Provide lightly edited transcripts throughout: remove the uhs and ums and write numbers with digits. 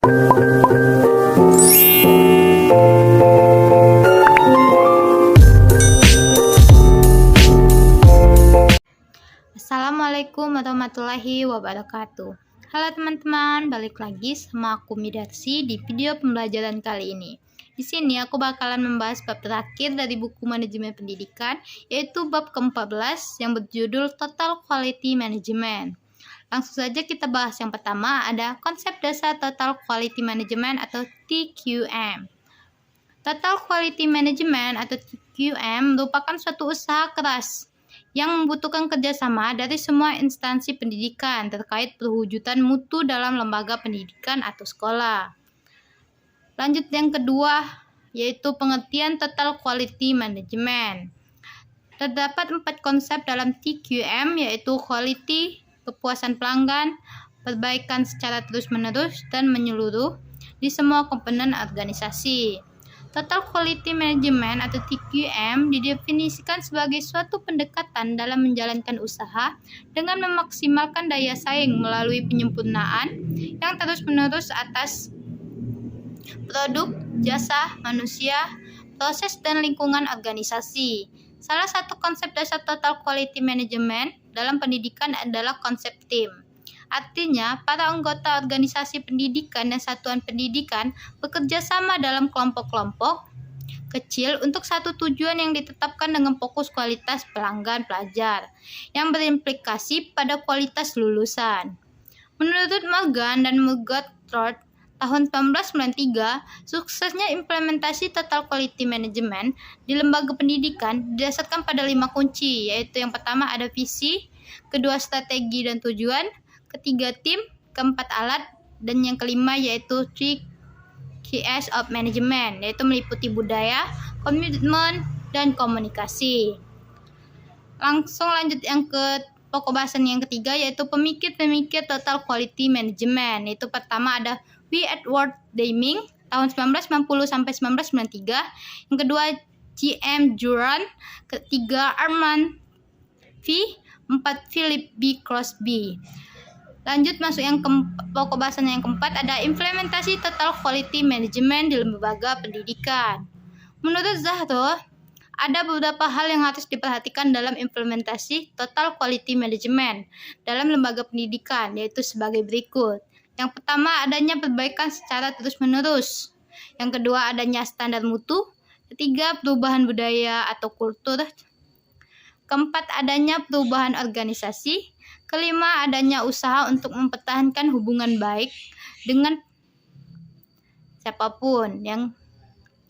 Assalamualaikum warahmatullahi wabarakatuh. Halo teman-teman, balik lagi sama aku Midarsi di video pembelajaran kali ini. Di sini aku bakalan membahas bab terakhir dari buku manajemen pendidikan, yaitu bab ke-14 yang berjudul Total Quality Management. Langsung saja kita bahas. Yang pertama ada konsep dasar Total Quality Management atau TQM. Total Quality Management atau TQM merupakan suatu usaha keras yang membutuhkan kerjasama dari semua instansi pendidikan terkait perwujudan mutu dalam lembaga pendidikan atau sekolah. Lanjut yang kedua, yaitu pengertian Total Quality Management. Terdapat 4 konsep dalam TQM, yaitu quality, kepuasan pelanggan, perbaikan secara terus-menerus dan menyeluruh di semua komponen organisasi. Total Quality Management atau TQM didefinisikan sebagai suatu pendekatan dalam menjalankan usaha dengan memaksimalkan daya saing melalui penyempurnaan yang terus-menerus atas produk, jasa, manusia, proses, dan lingkungan organisasi. Salah satu konsep dasar Total Quality Management dalam pendidikan adalah konsep tim. Artinya, para anggota organisasi pendidikan dan satuan pendidikan bekerja sama dalam kelompok-kelompok kecil untuk satu tujuan yang ditetapkan dengan fokus kualitas pelanggan pelajar yang berimplikasi pada kualitas lulusan. Menurut Morgan dan McGrath tahun 1993, suksesnya implementasi Total Quality Management di lembaga pendidikan didasarkan pada 5 kunci, yaitu yang pertama ada visi, kedua strategi dan tujuan, ketiga tim, keempat alat, dan yang kelima yaitu 3 Ks of Management, yaitu meliputi budaya, komitmen, dan komunikasi. Langsung lanjut yang ke pokok bahasan yang ketiga, yaitu pemikir-pemikir Total Quality Management. Yaitu pertama ada W. Edward Deming tahun 1990 sampai 1993, yang kedua G.M. Juran, ketiga Armand V, 4 Philip B. Crosby. Lanjut masuk yang pokok bahasan yang keempat, ada implementasi Total Quality Management di lembaga pendidikan. Menurut Zahro, ada beberapa hal yang harus diperhatikan dalam implementasi Total Quality Management dalam lembaga pendidikan, yaitu sebagai berikut. Yang pertama, adanya perbaikan secara terus-menerus. Yang kedua, adanya standar mutu. Ketiga, perubahan budaya atau kultur. Keempat, adanya perubahan organisasi. Kelima, adanya usaha untuk mempertahankan hubungan baik dengan siapapun. Yang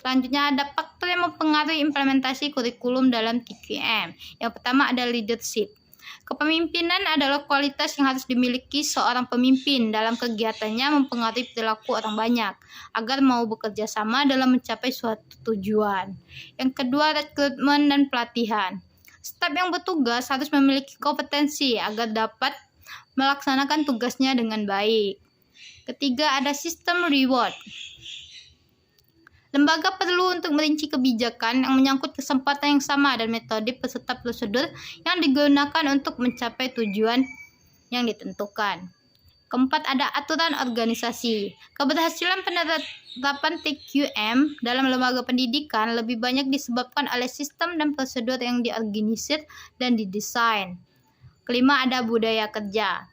selanjutnya ada faktor yang mempengaruhi implementasi kurikulum dalam TQM. Yang pertama ada leadership. Kepemimpinan adalah kualitas yang harus dimiliki seorang pemimpin dalam kegiatannya mempengaruhi perilaku orang banyak agar mau bekerja sama dalam mencapai suatu tujuan. Yang kedua, rekrutmen dan pelatihan. Staf yang bertugas harus memiliki kompetensi agar dapat melaksanakan tugasnya dengan baik. Ketiga, ada sistem reward. Lembaga perlu untuk merinci kebijakan yang menyangkut kesempatan yang sama dan metode peserta prosedur yang digunakan untuk mencapai tujuan yang ditentukan. Keempat, ada aturan organisasi. Keberhasilan penerapan TQM dalam lembaga pendidikan lebih banyak disebabkan oleh sistem dan prosedur yang diorganisir dan didesain. Kelima, ada budaya kerja.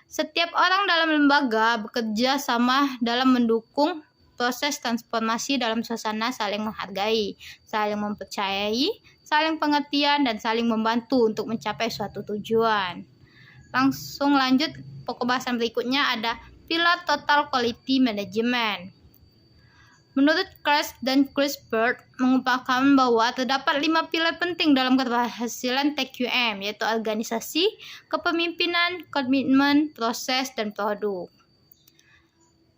Setiap orang dalam lembaga bekerja sama dalam mendukung proses transformasi dalam suasana saling menghargai, saling mempercayai, saling pengertian, dan saling membantu untuk mencapai suatu tujuan. Langsung lanjut pokok bahasan berikutnya ada pilar Total Quality Management. Menurut Kress dan Chris Bird mengungkapkan bahwa terdapat 5 pilar penting dalam keberhasilan TQM, yaitu organisasi, kepemimpinan, komitmen, proses, dan produk.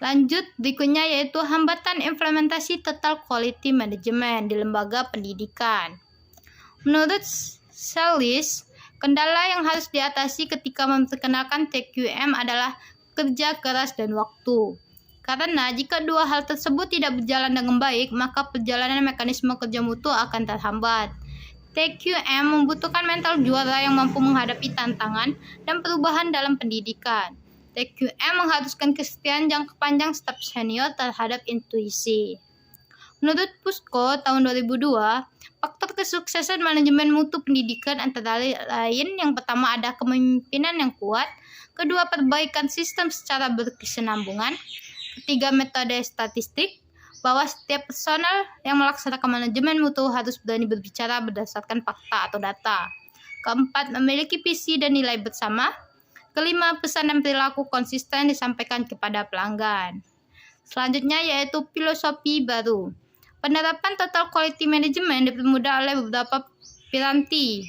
Lanjut berikutnya yaitu hambatan implementasi Total Quality Management di lembaga pendidikan. Menurut Sellis, kendala yang harus diatasi ketika memperkenalkan TQM adalah kerja keras dan waktu. Karena jika dua hal tersebut tidak berjalan dengan baik, maka perjalanan mekanisme kerja mutu akan terhambat. TQM membutuhkan mental juara yang mampu menghadapi tantangan dan perubahan dalam pendidikan. TQM mengharuskan kesetiaan jangka panjang staf senior terhadap intuisi. Menurut Pusko tahun 2002, faktor kesuksesan manajemen mutu pendidikan antara lain yang pertama ada kepemimpinan yang kuat, kedua perbaikan sistem secara berkesinambungan, ketiga metode statistik, bahwa setiap personel yang melaksanakan manajemen mutu harus berani berbicara berdasarkan fakta atau data, keempat memiliki visi dan nilai bersama, kelima, pesan dan perilaku konsisten disampaikan kepada pelanggan. Selanjutnya yaitu filosofi baru. Penerapan total quality management dipermudah oleh beberapa piranti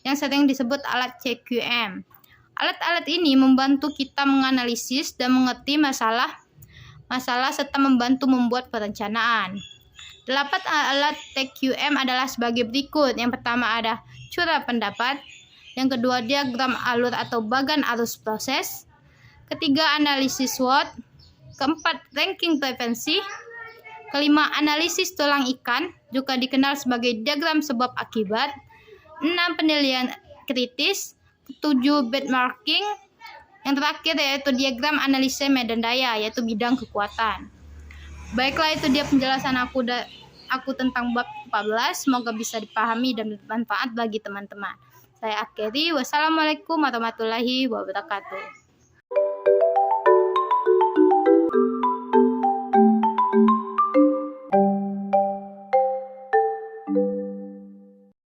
yang sering disebut alat CQM. Alat-alat ini membantu kita menganalisis dan mengerti masalah serta membantu membuat perencanaan. 8 alat TQM adalah sebagai berikut. Yang pertama ada curah pendapat, yang kedua diagram alur atau bagan arus proses, ketiga analisis SWOT, keempat ranking preferensi, kelima analisis tulang ikan juga dikenal sebagai diagram sebab akibat, 6 penilaian kritis, 7 benchmarking, yang terakhir yaitu diagram analisis medan daya yaitu bidang kekuatan. Baiklah, itu dia penjelasan aku tentang bab 14, semoga bisa dipahami dan bermanfaat bagi teman-teman. Saya akhiri, wassalamualaikum warahmatullahi wabarakatuh.